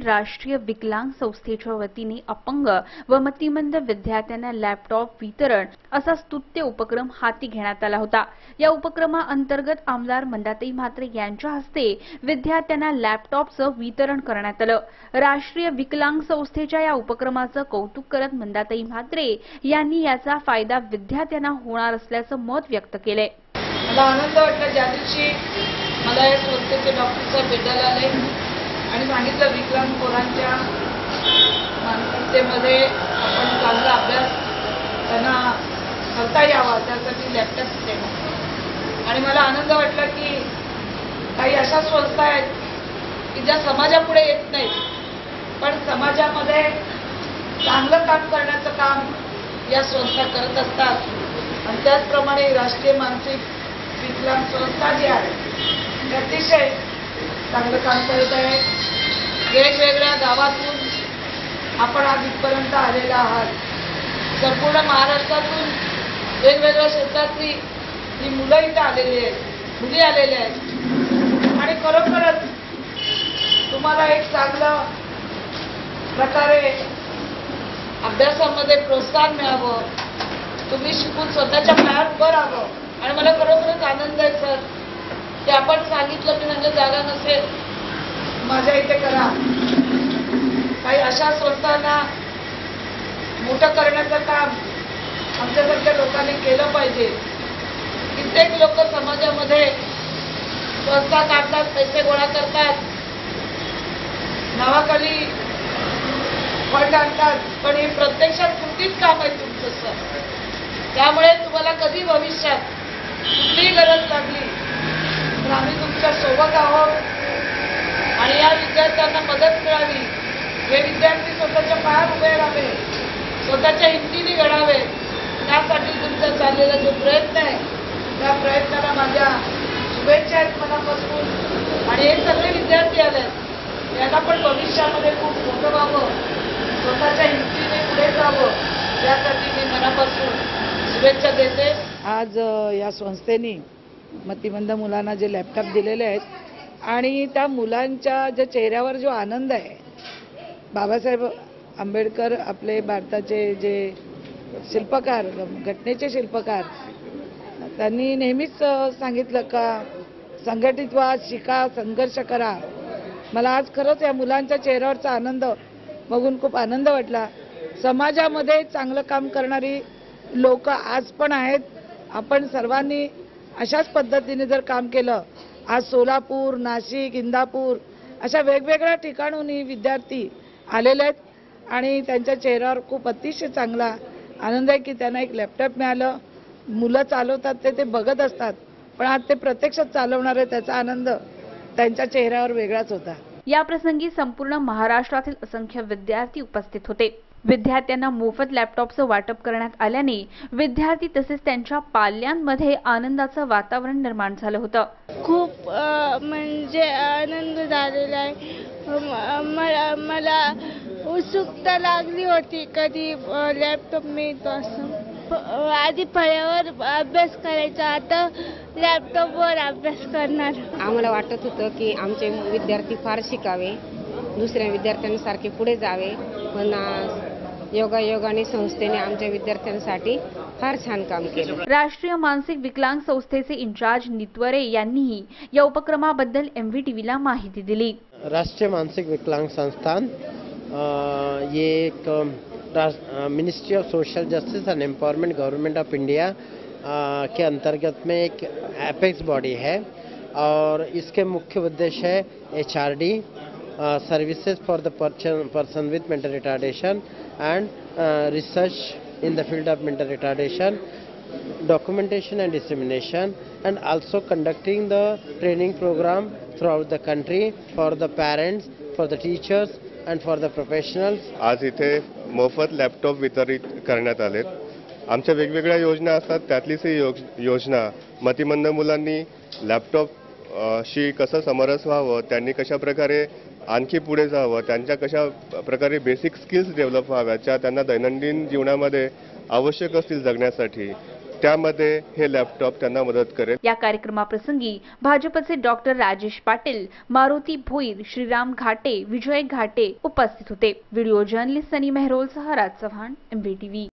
राष्ट्रीय विकलांग संस्थेच्या वतीने अपंग व मतिमंद विद्यार्थ्यांना लॅपटॉप वितरण असा स्तुत्य उपक्रम हाती घेण्यात आला होता। या उपक्रमाअंतर्गत आमदार मंदाताई म्हात्रे यांच्या हस्ते विद्यार्थ्यांना लॅपटॉपचं वितरण करण्यात आलं। राष्ट्रीय विकलांग संस्थेच्या या उपक्रमाचं कौतुक करत मंदाताई म्हात्रे यांनी याचा फायदा विद्यार्थ्यांना होणार असल्याचं मत व्यक्त केले। मला आनंद वाटला ज्या दिवशी मला या संस्थेचे डॉक्टर साहेब भेटायला आले आणि सांगितलं विकलांग पोरांच्या मानसिकतेमध्ये आपण चांगला अभ्यास त्यांना करता यावा त्यासाठी लॅपटॉप देणं। आणि मला आनंद वाटला की काही अशा संस्था आहेत की ज्या समाजापुढे येत नाहीत पण समाजामध्ये चांगलं काम करण्याचं काम या संस्था करत असतात। आणि त्याचप्रमाणे राष्ट्रीय मानसिक विकलांग संस्था जी आहे ती अतिशय चांगलं काम करत आहे। वेगवेगळ्या गावातून आपण आज इथपर्यंत आलेला आहात। संपूर्ण महाराष्ट्रातून वेगवेगळ्या क्षेत्रातली ही मुलं इथं आलेली आहेत, मुली आलेल्या आहेत आणि खरोखरच तुम्हाला एक चांगलं प्रकारे अभ्यासामध्ये प्रोत्साहन मिळावं, तुम्ही शिकून स्वतःच्या पायावर उभं राहावं। आणि मला खरोखरच आनंद आहे सर की आपण सांगितलं की म्हणजे जागा नसेल माझ्या इथे करा। काही अशा संस्थांना मोठं करण्याचं काम आमच्यासारख्या लोकांनी केलं पाहिजे। कित्येक लोक समाजामध्ये संस्था काढतात, पैसे गोळा करतात, नावाखाली फंड आणतात, पण हे प्रत्यक्षात कृतीच काम आहे तुमचं सर। त्यामुळे तुम्हाला कधी भविष्यात कुठलीही गरज लागली तर आम्ही तुमच्या सोबत आहोत आणि या विद्यार्थ्यांना मदत मिळावी, हे विद्यार्थी स्वतःच्या पायावर उभे राहावे, स्वतःच्या हिमतीने घडावे, त्यासाठी तुमचा चाललेला जो प्रयत्न आहे त्या प्रयत्नाला माझ्या शुभेच्छा आहेत मनापासून। आणि हे सगळे विद्यार्थी आलेत यांना पण भविष्यामध्ये खूप मोठं व्हावं, स्वतःच्या हिमतीने पुढे जावं यासाठी मी मनापासून शुभेच्छा देते। आज या संस्थेने मतिमंद मुलांना जे लॅपटॉप दिलेले आहेत आणि त्या मुलांच्या ज्या चेहऱ्यावर जो आनंद आहे, बाबासाहेब आंबेडकर आपले भारताचे जे शिल्पकार, घटनेचे शिल्पकार, त्यांनी नेहमीच सांगितलं का संघटित व्हा, शिका, संघर्ष करा। मला आज खरंच या मुलांच्या चेहऱ्यावरचा आनंद बघून खूप आनंद वाटला। समाजामध्ये चांगलं काम करणारी लोक आज पण आहेत। आपण सर्वांनी अशाच पद्धतीने जर काम केलं, आज सोलापूर, नाशिक, इंदापूर अशा वेगवेगळ्या ठिकाणून विद्यार्थी आलेले आहेत आणि त्यांच्या चेहऱ्यावर खूप अतिशय चांगला आनंद आहे की त्यांना एक लॅपटॉप मिळालं। मुलं चालवतात ते बघत असतात, पण आज ते प्रत्यक्षात चालवणार आहे त्याचा आनंद त्यांच्या चेहऱ्यावर वेगळाच होता। या प्रसंगी संपूर्ण महाराष्ट्रातील असंख्य विद्यार्थी उपस्थित होते। विद्यार्थ्यांना मोफत लॅपटॉपचं वाटप करण्यात आल्याने विद्यार्थी तसेच त्यांच्या पाल्यांमध्ये आनंदाचं वातावरण निर्माण झालं होतं। खूप म्हणजे आनंद झालेला आहे। मला उत्सुकता लागली होती कधी लॅपटॉप मिळतो असं। आधी फळ्यावर अभ्यास करायचा, आता लॅपटॉपवर अभ्यास करणार। आम्हाला वाटत होतं की आमचे विद्यार्थी फार शिकावे, दुसऱ्या विद्यार्थ्यांसारखे पुढे जावे, पण योगायोगाने संस्थेने आमच्या विद्यार्थ्यांसाठी फार छान काम केलं। राष्ट्रीय मानसिक विकलांग संस्थेचे इंचार्ज नितवरे यांनीही या उपक्रमाबद्दल MVTVला माहिती दिली। राष्ट्रीय मानसिक विकलांग संस्थान ये एक ministry of social justice and empowerment government of India के अंतर्गत में एक एपेक्स बॉडी है और इसके मुख्य उद्देश्य है HRD services for the person with mental retardation and research in the field of mental retardation, documentation and dissemination, and also conducting the training program throughout the country for the parents, for the teachers and for the professionals. आज इथे मोफत laptop वितरित करण्यात आलेत। आमच्या वेगवेगळ्या योजना असतात, त्यातलीच ही योजना मतिमंद मुलांनी लॅपटॉप शी कसं समरस व्हावं, त्यांनी कशा प्रकारे आणखी पुढे जावं, त्यांच्या कशा प्रकारे बेसिक स्किल्स डेव्हलप व्हाव्यात ज्या त्यांना दैनंदिन जीवनामध्ये आवश्यक असतील जगण्यासाठी, त्यामध्ये हे लॅपटॉप त्यांना मदत करेल. या कार्यक्रमाप्रसंगी भाजपचे डॉक्टर राजेश पाटील, मारुती भोईर, श्रीराम घाटे, विजय घाटे उपस्थित होते. व्हिडिओ जर्नलिस्ट सनी मेहरोल सह राज चव्हाण, MVTV.